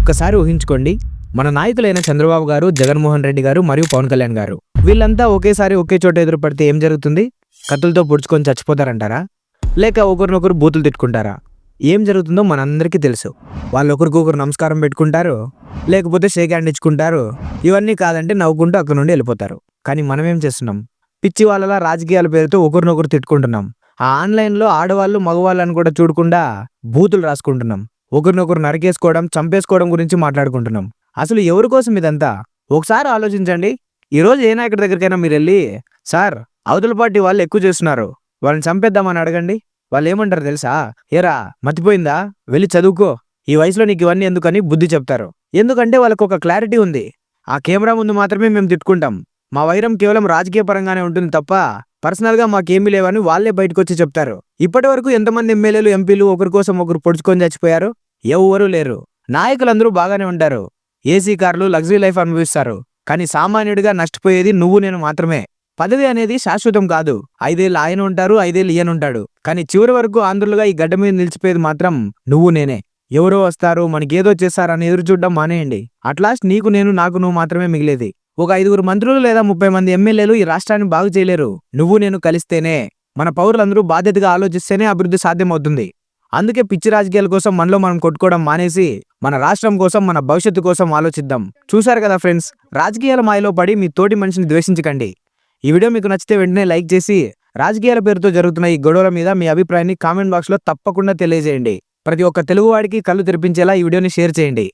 ఒక్కసారి ఊహించుకోండి, మన నాయకులైన చంద్రబాబు గారు, జగన్మోహన్ రెడ్డి గారు మరియు పవన్ కళ్యాణ్ గారు వీళ్ళంతా ఒకేసారి ఒకే చోట ఎదురుపడితే ఏం జరుగుతుంది? కత్తులతో పొడుచుకొని చచ్చిపోతారంటారా? లేక ఒకరినొకరు బూతులు తిట్టుకుంటారా? ఏం జరుగుతుందో మనందరికీ తెలుసు. వాళ్ళు ఒకరికొకరు నమస్కారం పెట్టుకుంటారు, లేకపోతే షేక్ హ్యాండ్ ఇచ్చుకుంటారు. ఇవన్నీ కాదంటే నవ్వుకుంటూ అక్కడ నుండి వెళ్ళిపోతారు. కానీ మనం ఏం చేస్తున్నాం? పిచ్చి వాళ్ళలా రాజకీయాల పేరుతో ఒకరినొకరు తిట్టుకుంటున్నాం. ఆ ఆన్లైన్లో ఆడవాళ్ళు మగవాళ్ళని కూడా చూడకుండా బూతులు రాసుకుంటున్నాం. ఒకరినొకరు నరికేసుకోవడం, చంపేసుకోవడం గురించి మాట్లాడుకుంటున్నాం. అసలు ఎవరి కోసం ఇదంతా? ఒకసారి ఆలోచించండి. ఈరోజు ఏ నాయకుడి దగ్గరికైనా మీరు వెళ్ళి, సార్ అవతల పార్టీ వాళ్ళు ఎక్కువ చేస్తున్నారు, వాళ్ళని చంపేద్దామని అడగండి. వాళ్ళు ఏమంటారు తెలుసా? ఏరా మతిపోయిందా, వెళ్ళి చదువుకో, ఈ వయసులో నీకు ఇవన్నీ ఎందుకని బుద్ధి చెప్తారు. ఎందుకంటే వాళ్ళకు ఒక క్లారిటీ ఉంది. ఆ కెమెరా ముందు మాత్రమే మేము తిట్టుకుంటాం, మా వైరం కేవలం రాజకీయ పరంగానే ఉంటుంది తప్ప పర్సనల్గా మాకేమీ లేవని వాళ్ళే బయటకు వచ్చి చెప్తారు. ఇప్పటి వరకు ఎంతమంది ఎమ్మెల్యేలు, ఎంపీలు ఒకరి కోసం ఒకరు పొడుచుకొని చచ్చిపోయారు? ఎవరూ లేరు. నాయకులందరూ బాగానే ఉంటారు, ఏసీ కార్లు, లగ్జరీ లైఫ్ అనుభవిస్తారు. కానీ సామాన్యుడిగా నష్టపోయేది నువ్వు నేను మాత్రమే. పదవి అనేది శాశ్వతం కాదు. 5 ఏళ్ళు ఆయన ఉంటారు, 5 ఏళ్ళు ఈయన ఉంటాడు. కానీ చివరి వరకు ఆంధ్రులుగా ఈ గడ్డ మీద నిలిచిపోయేది మాత్రం నువ్వు నేనే. ఎవరో వస్తారు, మనకేదో చేస్తారని ఎదురు చూడడం మానేయండి. అట్లాస్ట్ నీకు నేను, నాకు నువ్వు మాత్రమే మిగిలేది. ఒక 5 మంత్రులు లేదా 30 మంది ఎమ్మెల్యేలు ఈ రాష్ట్రాన్ని బాగు చేయలేరు. నువ్వు నేను కలిస్తేనే, మన పౌరులందరూ బాధ్యతగా ఆలోచిస్తేనే అభివృద్ధి సాధ్యమవుతుంది. అందుకే పిచ్చి రాజకీయాల కోసం మనలో మనం కొట్టుకోవడం మానేసి మన రాష్ట్రం కోసం, మన భవిష్యత్తు కోసం ఆలోచిద్దాం. చూశారు కదా ఫ్రెండ్స్, రాజకీయాల మాయలో పడి మీ తోటి మనిషిని ద్వేషించకండి. ఈ వీడియో మీకు నచ్చితే వెంటనే లైక్ చేసి రాజకీయాల పేరుతో జరుగుతున్న ఈ గొడవల మీద మీ అభిప్రాయాన్ని కామెంట్ బాక్స్లో తప్పకుండా తెలియజేయండి. ప్రతి ఒక్క తెలుగువాడికి కళ్ళు తెరిపించేలా ఈ వీడియోని షేర్ చేయండి.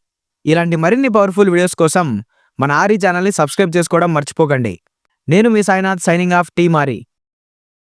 ఇలాంటి మరిన్ని పవర్ఫుల్ వీడియోస్ కోసం మన ఆర్ఈ ఛానల్ని సబ్స్క్రైబ్ చేసుకోవడం మర్చిపోకండి. నేను మీ Sainath, signing off, team RE.